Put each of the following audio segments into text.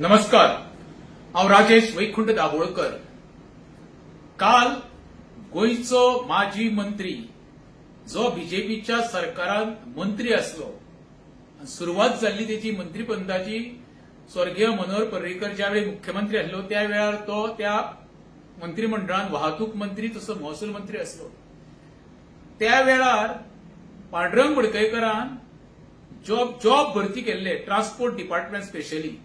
नमस्कार, हांव राजेश वैकुंठ दाबोळकर। काल गोयचो माजी मंत्री जो बीजेपीच्या सरकारांत मंत्री आसलो, सुरवात जाल्ली तेची मंत्रीपदाची स्वर्गीय मनोहर पर्रीकर ज्यावेळी मुख्यमंत्री आसलो त्या वेळार तो त्या मंत्रिमंडळात वाहतूक मंत्री तसो महसूल मंत्री आसलो। त्या वेळार पांडुरंग वडकयकरान जॉब भरती केल्ले ट्रान्सपोर्ट डिपार्टमेंट स्पेशली।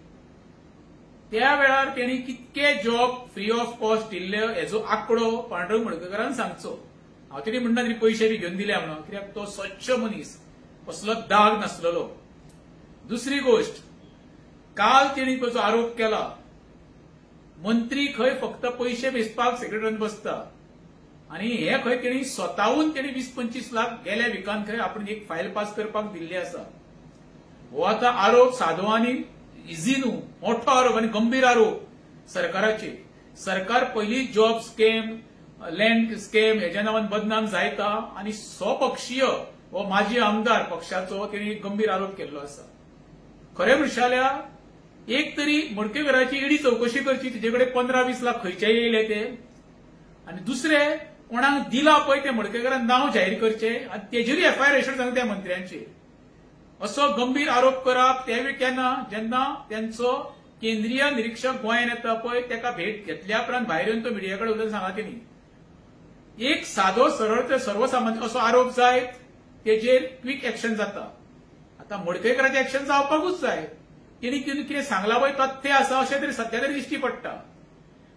त्या वेळार तेणी कितके जॉब फ्री ऑफ कॉस्ट दिल्ले हेजो आंकडो पांडुरंग वडकयकरान सांगचो। हांव तेणी म्हणना तरी पयशे बी घेवन दिले म्हणून, कित्याक तो स्वच्छ मनीस, कसलो दाग नासलेलो। दुसरी गोष्ट, काल तेणी जो आरोप केला, मंत्री खंय फक्त पयशे वेचपाक सेक्रेटरींत बसता आनी हे खंय तेणी स्वताहून 20-25 लाख गेल्या विकान खंय आपण एक फायल पास करपाक दिल्ली आसा। हो आता आरोप सादो आनी इजी न्हू, मोठो आरोप आनी गंभीर आरोप सरकाराचे। सरकार पयली जॉब स्कॅम, लँड स्कॅम हेज्या नांवान बदनाम जायता आनी स्वपक्षीय हो माजी आमदार पक्षाचो तेणी गंभीर आरोप केल्लो आसा। खरें म्हणशाल्यार एक तरी मडकयकराची ईडी चौकशी करची, तिचे कडेन 15-20 लाख खंयचे येयले ते, आनी दुसरे कोणाक दिला पळय ते मडकयकरान नांव जाहीर करचे आनी तेजेरूय एफआयआर रजिस्टर जावंक त्या मंत्र्यांचेर। असो गंभीर आरोप करप त्यावेळी केन्ना जेन्ना त्यांचो केंद्रीय निरीक्षक गोंयांत येता पळय तेका भेट घेतल्या उपरांत भायर येवन तो मिडिया कडेन उलयतना सांगा तेणी एक सादो सरळ ते सर्वसामान्य असो आरोप जायत तेजेर क्विक एक्शन जाता। आता मडकयकराचें एक्शन जावपाकूच जाय। तेणी कितें सांगला पळय तथ्य आसा अशें तरी सध्या तरी दिश्टी पडटा।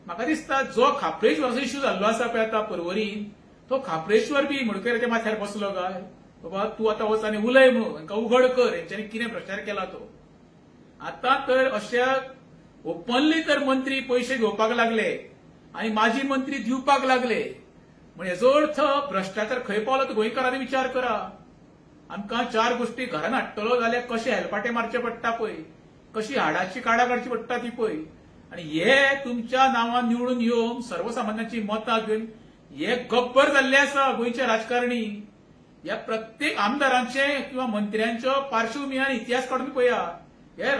म्हाका दिसता जो खापरेश्वर इश्यू जाल्लो आसा पळय आतां पर्वरीन, तो खापरेश्वर बी मडकयकराच्या माथ्यार बसलो काय बाबा तूं आतां वच आनी उलय म्हणून हांकां उघड कर हेंच्यांनी कितें भ्रश्टाचार केला तो। आतां तर अशा ओपनली तर मंत्री पयशे घेवपाक लागले आनी माजी मंत्री दिवपाक लागले, म्हणजे हेजो अर्थ भ्रश्टाचार खंय पावलो तो गोंयकारांनी विचार करा। आमकां 4 गोश्टी घरांत हाडटलो जाल्यार कशे हेलपाटे मारचे पडटा पळय, कशी हाडाची काडा काडची पडटा ती पळय, आनी हे तुमच्या नांवान निवडून येवन सर्वसामान्यांची मतां घेवन हे गब्बर जाल्ले आसा गोंयचे राजकारणी। ह्या प्रत्येक आमदारांचे किंवा मंत्र्यांच्यो पार्श्वभूमी आनी इतिहास काडून पळया। हे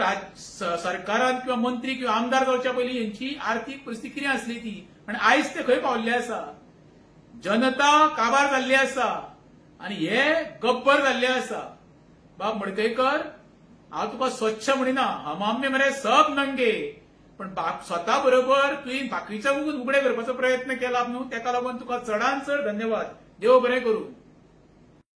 सरकारान किंवा मंत्री किंवा आमदार जावच्या पयलीं हेंची आर्थीक परिस्थिती कितें आसली ती, आनी आयज ते खंय पावल्ले आसा। जनता काबार जाल्ली आसा आनी हे गब्बर जाल्ले आसा। बाब मडकयकर, हांव तुका स्वच्छ म्हणिना, हम आमने मरे सब नंगे, पण स्वता बरोबर तुवें बाकीच्या उगडे करपाचो प्रयत्न केला न्हू, तेका लागून तुका चडांत चड धन्यवाद। देव बरें करूं।